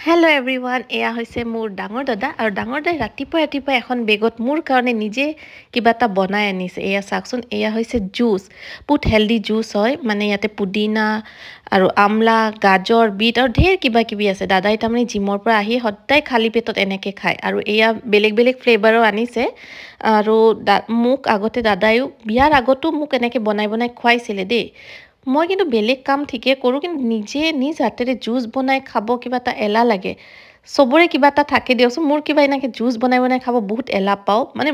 Hello' everyone, এয়া হৈছে মোৰ ডাঙৰ দাদা আৰু ডাঙৰ দাদাই ৰাতিপুৱা এখন বেগত মোৰ কাৰণে নিজে কিবা এটা বনাই আনিছে। এয়া চাওকচোন, এয়া হৈছে জুচ, বহুত হেল্ডি জুচ হয়। মানে ইয়াতে পুদিনা আৰু আমলা, গাজৰ, বিট আৰু ঢেৰ কিবা কিবি আছে। দাদাই তাৰমানে জিমৰ পৰা আহি সদায় খালী পেটত এনেকৈ খায় আৰু এয়া বেলেগ বেলেগ ফ্লেভাৰো আনিছে। আৰু মোক আগতে দাদায়ো বিয়াৰ আগতো মোক এনেকৈ বনাই খুৱাইছিলে দেই। মই কিন্তু বেলেগ কাম ঠিকে কৰোঁ, কিন্তু নিজ হাতেৰে জুচ বনাই খাব কিবা এটা এলাহ লাগে। চবৰে কিবা এটা থাকে দিয়কচোন, মোৰ কিবা এনেকৈ জুচ বনাই খাব বহুত এলাহ পাওঁ, মানে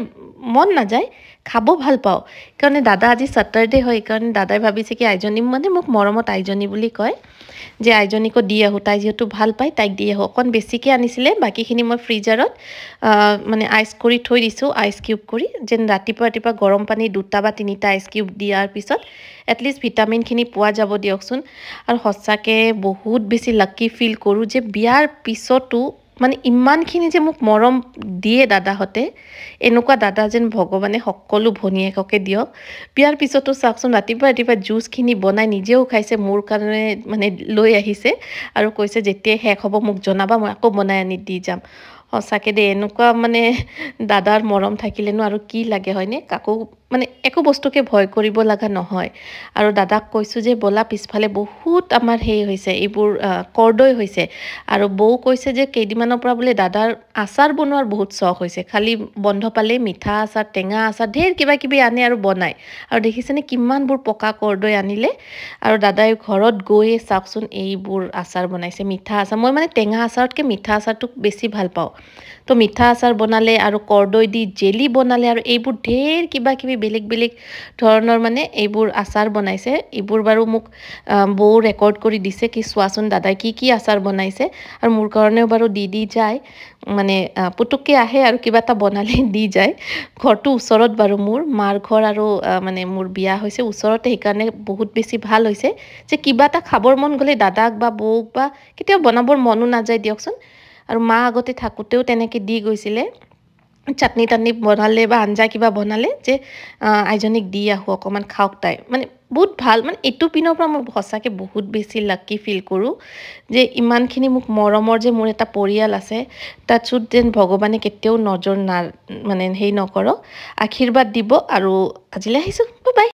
মন নাযায়, খাব ভাল পাওঁ। সেইকাৰণে দাদা আজি ছেটাৰডে হয়, সেইকাৰণে দাদাই ভাবিছে কি আইজনী, মানে মোক মৰমত আইজনী বুলি কয়, যে আইজনীকো দি আহোঁ, তাই যিহেতু ভাল পায় তাইক দি আহোঁ। অকণ বেছিকৈ আনিছিলে, বাকীখিনি মই ফ্ৰিজাৰত মানে আইচ কৰি থৈ দিছোঁ, আইচ কিউব কৰি, যেন ৰাতিপুৱা গৰম পানী 2টা বা 3টা আইচ কিউব দিয়াৰ পিছত এটলিষ্ট ভিটামিনখিনি পোৱা যাব দিয়কচোন। আৰু সঁচাকৈ বহুত বেছি লাকি ফিল কৰোঁ যে বিয়াৰ পিছতো মানে ইমানখিনি যে মোক মৰম দিয়ে দাদাহঁতে। এনেকুৱা দাদা যেন ভগৱানে সকলো ভনীয়েককে দিয়ক। বিয়াৰ পিছতো চাওকচোন, ৰাতিপুৱা জুচখিনি বনাই নিজেও খাইছে, মোৰ কাৰণে মানে লৈ আহিছে আৰু কৈছে যেতিয়াই শেষ হ'ব মোক জনাবা, মই আকৌ বনাই আনি দি যাম। সঁচাকৈ দেই, এনেকুৱা মানে দাদাৰ মৰম থাকিলেনো আৰু কি লাগে হয়নে? কাকো মানে একো বস্তুকে ভয় কৰিব লগা নহয়। আৰু দাদাক কৈছোঁ যে ব'লা, পিছফালে বহুত আমাৰ হৈছে, এইবোৰ কৰ্দৈ হৈছে। আৰু বৌ কৈছে যে কেইদিনমানৰ পৰা বোলে দাদাৰ আচাৰ বনোৱাৰ বহুত চখ হৈছে, খালি বন্ধ পালে মিঠা আচাৰ, টেঙা আচাৰ, ঢেৰ কিবা কিবি আনে আৰু বনায়। আৰু দেখিছেনে কিমানবোৰ পকা কৰ্দৈ আনিলে, আৰু দাদাই ঘৰত গৈয়ে চাওকচোন এইবোৰ আচাৰ বনাইছে, মিঠা আচাৰ। মই মানে টেঙা আচাৰতকৈ মিঠা আচাৰটোক বেছি ভাল পাওঁ। তো মিঠা আচাৰ বনালে আৰু কৰ্দৈ দি জেলি বনালে, আৰু এইবোৰ ঢেৰ কিবা কিবি বেলেগ ধৰণৰ মানে এইবোৰ আচাৰ বনাইছে। এইবোৰ বাৰু মোক বৌ ৰেকৰ্ড কৰি দিছে কি চোৱাচোন দাদাই কি আচাৰ বনাইছে, আৰু মোৰ কাৰণেও বাৰু দি যায়। মানে পুতুককৈ আহে আৰু কিবা এটা বনালে দি যায়। ঘৰটো ওচৰত বাৰু, মোৰ মাৰ ঘৰ আৰু মানে মোৰ বিয়া হৈছে ওচৰতে, সেইকাৰণে বহুত বেছি ভাল হৈছে যে কিবা এটা খাবৰ মন গ'লে দাদাক বা বৌক বা কেতিয়াও বনাবৰ মনো নাযায় দিয়কচোন। আৰু মা আগতে থাকোঁতেও তেনেকৈ দি গৈছিলে, চাটনি টাটনি বনালে বা আঞ্জা কিবা বনালে যে আইজনীক দি আহোঁ, অকণমান খাওক তাই। মানে বহুত ভাল, মানে এইটো পিনৰ পৰা মই সঁচাকৈ বহুত বেছি লাকি ফিল কৰোঁ যে ইমানখিনি মোক মৰমৰ যে মোৰ এটা পৰিয়াল আছে। তাত যেন ভগৱানে কেতিয়াও নজৰ মানে নকৰক, আশীৰ্বাদ দিব। আৰু আজিলৈ আহিছোঁ, বাই বাই।